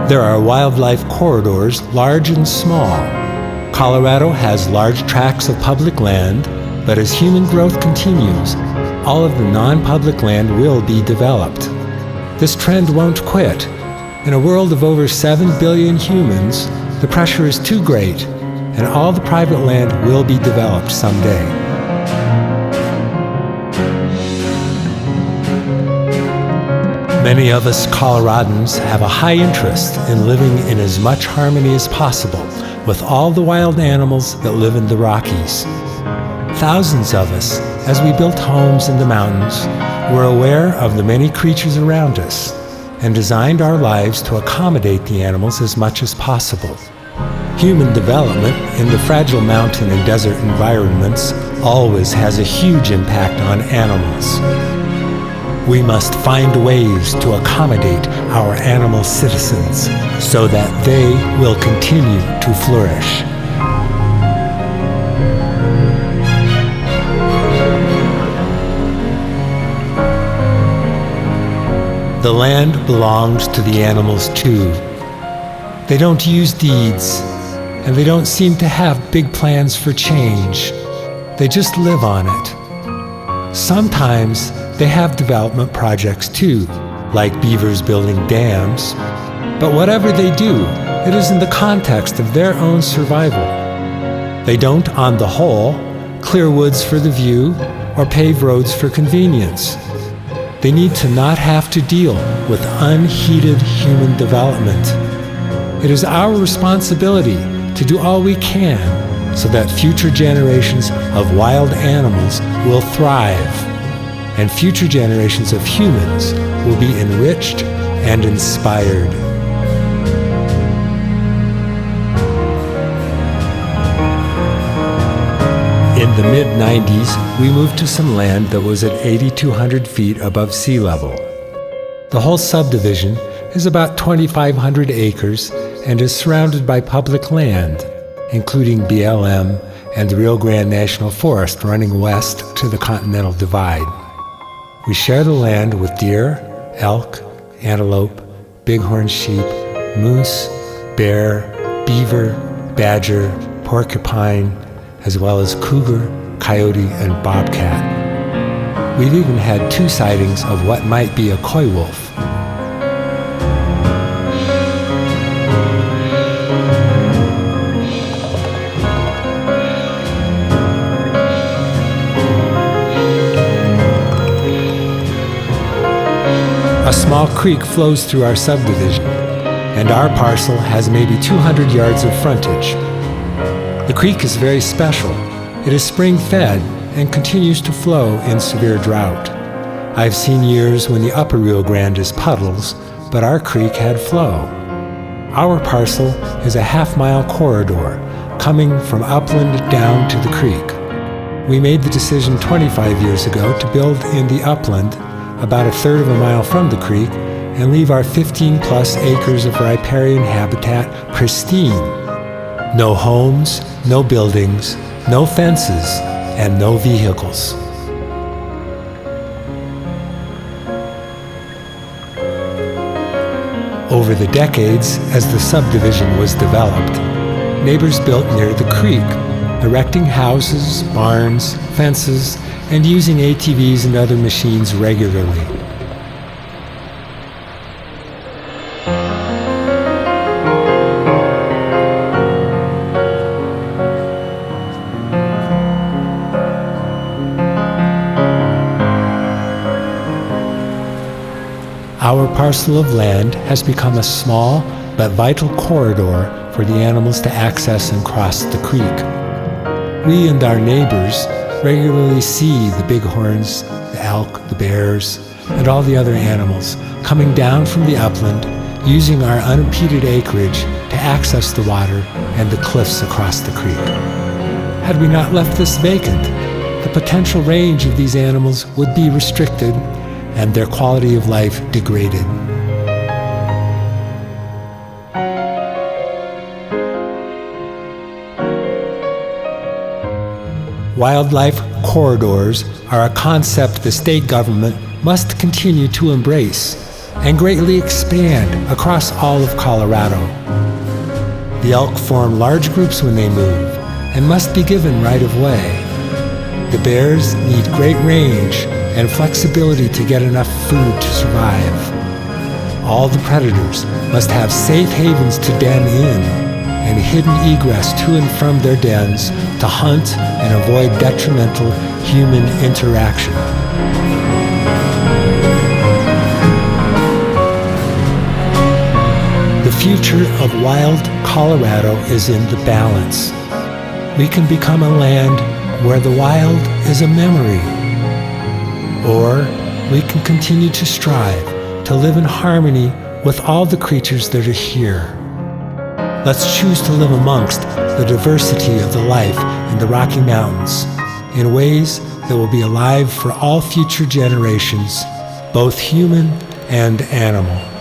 There are wildlife corridors, large and small. Colorado has large tracts of public land, but as human growth continues, all of the non-public land will be developed. This trend won't quit. In a world of over 7 billion humans, the pressure is too great, and all the private land will be developed someday. Many of us Coloradans have a high interest in living in as much harmony as possible with all the wild animals that live in the Rockies. Thousands of us, as we built homes in the mountains, were aware of the many creatures around us and designed our lives to accommodate the animals as much as possible. Human development in the fragile mountain and desert environments always has a huge impact on animals. We must find ways to accommodate our animal citizens so that they will continue to flourish. The land belongs to the animals too. They don't use deeds, and they don't seem to have big plans for change. They just live on it. Sometimes they have development projects too, like beavers building dams. But whatever they do, it is in the context of their own survival. They don't, on the whole, clear woods for the view or pave roads for convenience. They need to not have to deal with unheeded human development. It is our responsibility to do all we can so that future generations of wild animals will thrive, and future generations of humans will be enriched and inspired. In the mid-90s, we moved to some land that was at 8,200 feet above sea level. The whole subdivision is about 2,500 acres and is surrounded by public land, including BLM and the Rio Grande National Forest running west to the Continental Divide. We share the land with deer, elk, antelope, bighorn sheep, moose, bear, beaver, badger, porcupine, as well as cougar, coyote, and bobcat. We've even had 2 sightings of what might be a coy wolf. A small creek flows through our subdivision, and our parcel has maybe 200 yards of frontage. The creek is very special. It is spring-fed and continues to flow in severe drought. I've seen years when the upper Rio Grande is puddles, but our creek had flow. Our parcel is a half-mile corridor coming from upland down to the creek. We made the decision 25 years ago to build in the upland about a third of a mile from the creek and leave our 15-plus acres of riparian habitat pristine. No homes, no buildings, no fences, and no vehicles. Over the decades, as the subdivision was developed, neighbors built near the creek, erecting houses, barns, fences, and using ATVs and other machines regularly. Our parcel of land has become a small but vital corridor for the animals to access and cross the creek. We and our neighbors regularly see the bighorns, the elk, the bears, and all the other animals coming down from the upland using our unimpeded acreage to access the water and the cliffs across the creek. Had we not left this vacant, the potential range of these animals would be restricted and their quality of life degraded. Wildlife corridors are a concept the state government must continue to embrace. and greatly expand across all of Colorado. The elk form large groups when they move and must be given right of way. The bears need great range and flexibility to get enough food to survive. All the predators must have safe havens to den in and hidden egress to and from their dens to hunt and avoid detrimental human interaction. The future of wild Colorado is in the balance. We can become a land where the wild is a memory, or we can continue to strive to live in harmony with all the creatures that are here. Let's choose to live amongst the diversity of the life in the Rocky Mountains in ways that will be alive for all future generations, both human and animal.